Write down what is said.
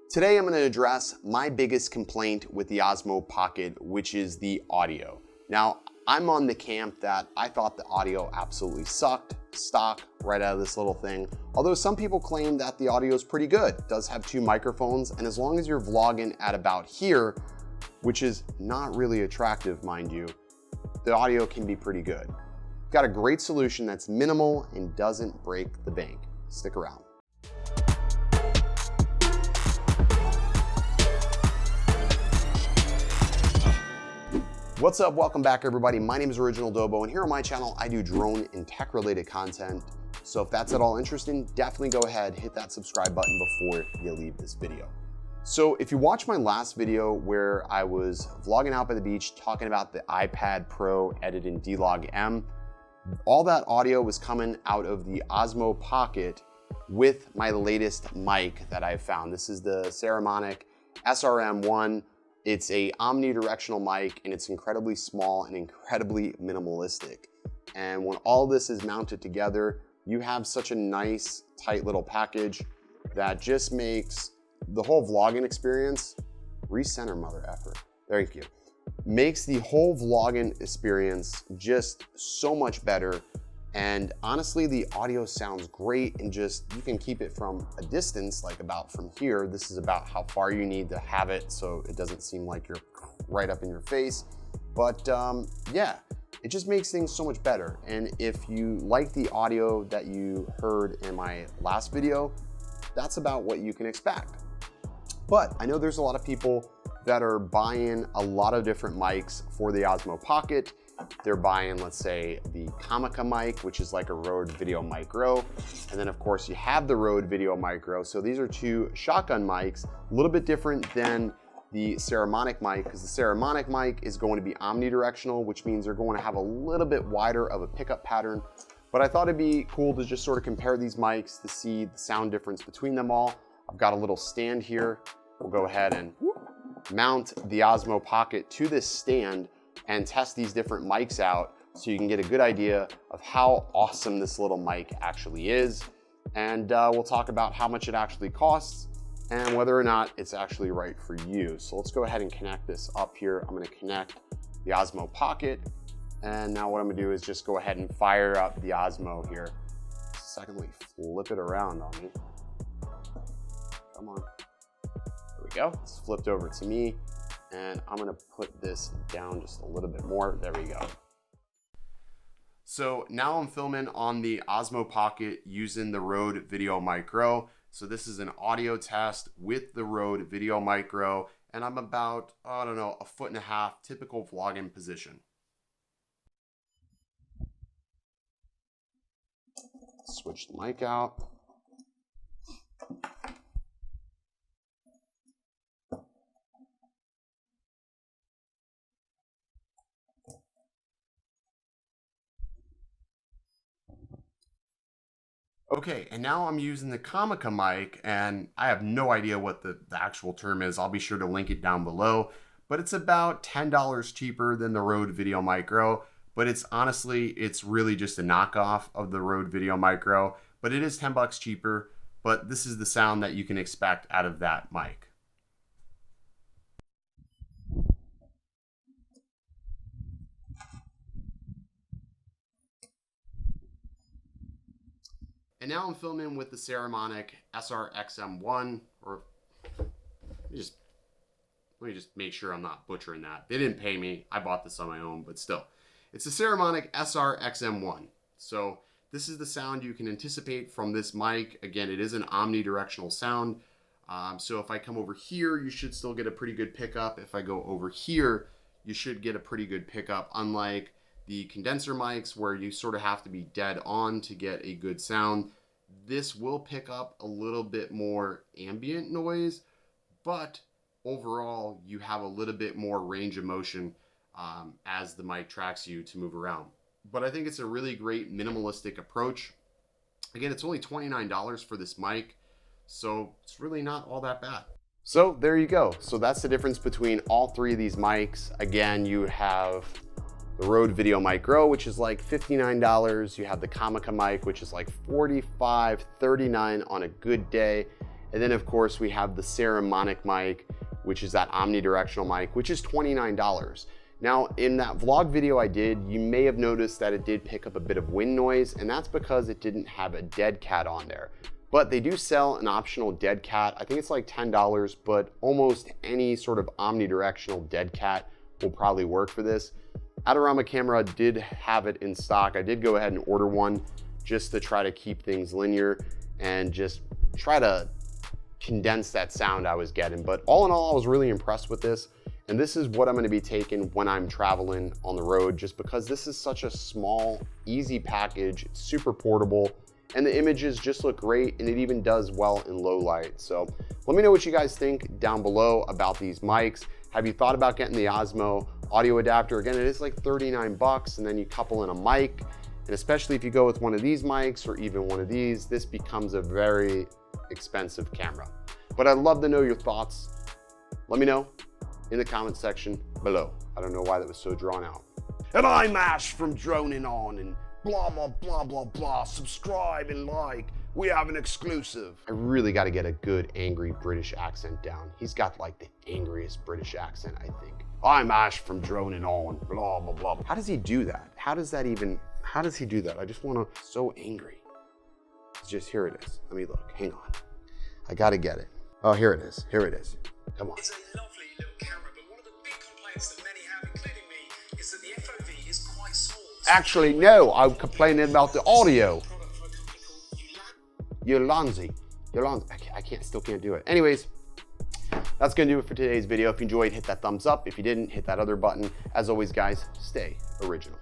Today I'm going to address my biggest complaint with the Osmo Pocket, which is the audio. Now, I'm on the camp that I thought the audio absolutely sucked, stock, right out of this little thing. Although some people claim that the audio is pretty good. It does have 2 microphones, and as long as you're vlogging at about here, which is not really attractive, mind you, the audio can be pretty good. Got a great solution that's minimal and doesn't break the bank. Stick around. What's up? Welcome back, everybody. My name is Original Dobo, and here on my channel, I do drone and tech related content. So if that's at all interesting, definitely go ahead, hit that subscribe button before you leave this video. So if you watched my last video where I was vlogging out by the beach, talking about the iPad Pro edited in D-Log M, all that audio was coming out of the Osmo Pocket with my latest mic that I found. This is the Saramonic SR-XM1. It's a omnidirectional mic, and it's incredibly small and incredibly minimalistic. And when all this is mounted together, you have such a nice, tight little package that just makes the whole vlogging experience, recenter mother effer, thank you, makes the whole vlogging experience just so much better. And honestly, the audio sounds great, and just, you can keep it from a distance, like about from here. This is about how far you need to have it so it doesn't seem like you're right up in your face. But yeah, it just makes things so much better. And if you like the audio that you heard in my last video, that's about what you can expect. But I know there's a lot of people that are buying a lot of different mics for the Osmo Pocket. They're buying, let's say, the Comica mic, which is like a Rode Video Micro. And then of course you have the Rode Video Micro. So these are 2 shotgun mics, a little bit different than the Saramonic mic, because the Saramonic mic is going to be omnidirectional, which means they're going to have a little bit wider of a pickup pattern. But I thought it'd be cool to just sort of compare these mics to see the sound difference between them all. I've got a little stand here. We'll go ahead and mount the Osmo Pocket to this stand and test these different mics out so you can get a good idea of how awesome this little mic actually is. And we'll talk about how much it actually costs and whether or not it's actually right for you. So let's go ahead and connect this up here. I'm gonna connect the Osmo Pocket. And now what I'm gonna do is just go ahead and fire up the Osmo here. Secondly, flip it around on me. Come on. There we go. It's flipped over to me. And I'm gonna put this down just a little bit more. There we go. So now I'm filming on the Osmo Pocket using the Rode Video Micro. So this is an audio test with the Rode Video Micro, and I'm about, I don't know, 1.5 feet, typical vlogging position. Switch the mic out. Okay, and now I'm using the Comica mic, and I have no idea what the actual term is. I'll be sure to link it down below, but it's about $10 cheaper than the Rode Video Micro, but it's honestly, it's really just a knockoff of the Rode Video Micro, but it is 10 bucks cheaper, but this is the sound that you can expect out of that mic. And now I'm filming with the Saramonic SR-XM1, or let me just make sure I'm not butchering that. They didn't pay me. I bought this on my own, but still. It's the Saramonic SR-XM1. So this is the sound you can anticipate from this mic. Again, it is an omnidirectional sound. So if I come over here, you should still get a pretty good pickup. If I go over here, you should get a pretty good pickup, unlike the condenser mics where you sort of have to be dead on to get a good sound. This will pick up a little bit more ambient noise, but overall you have a little bit more range of motion as the mic tracks you to move around. But I think it's a really great minimalistic approach. Again, it's only $29 for this mic, so it's really not all that bad. So there you go. So that's the difference between all 3 of these mics. Again, you have the Rode Video Micro, which is like $59. You have the Comica mic, which is like $45, $39 on a good day. And then of course we have the Saramonic mic, which is that omnidirectional mic, which is $29. Now in that vlog video I did, you may have noticed that it did pick up a bit of wind noise, and that's because it didn't have a dead cat on there. But they do sell an optional dead cat. I think it's like $10, but almost any sort of omnidirectional dead cat will probably work for this. Adorama Camera did have it in stock. I did go ahead and order one just to try to keep things linear and just try to condense that sound I was getting. But all in all, I was really impressed with this. And this is what I'm gonna be taking when I'm traveling on the road, just because this is such a small, easy package, it's super portable, and the images just look great, and it even does well in low light. So let me know what you guys think down below about these mics. Have you thought about getting the Osmo audio adapter? Again, it is like 39 bucks, and then you couple in a mic, and especially if you go with one of these mics or even one of these, this becomes a very expensive camera. But I'd love to know your thoughts. Let me know in the comment section below. I don't know why that was so drawn out. And I'm Ash from Droning On, and blah, blah, blah, blah, blah. Subscribe and like. We have an exclusive. I really got to get a good angry British accent down. He's got like the angriest British accent, I think. I'm Ash from Droning On, blah, blah, blah. How does he do that? How does he do that? I just want to, so angry. It's just, here it is. Let me look, hang on. I got to get it. Oh, here it is, here it is. Come on. It's a lovely little camera, but one of the big complaints that many have, including me, is that the FOV is quite small. Actually, no, I'm complaining about the audio. Yolanzi. I still can't do it. Anyways, that's gonna do it for today's video. If you enjoyed, hit that thumbs up. If you didn't, hit that other button. As always, guys, stay original.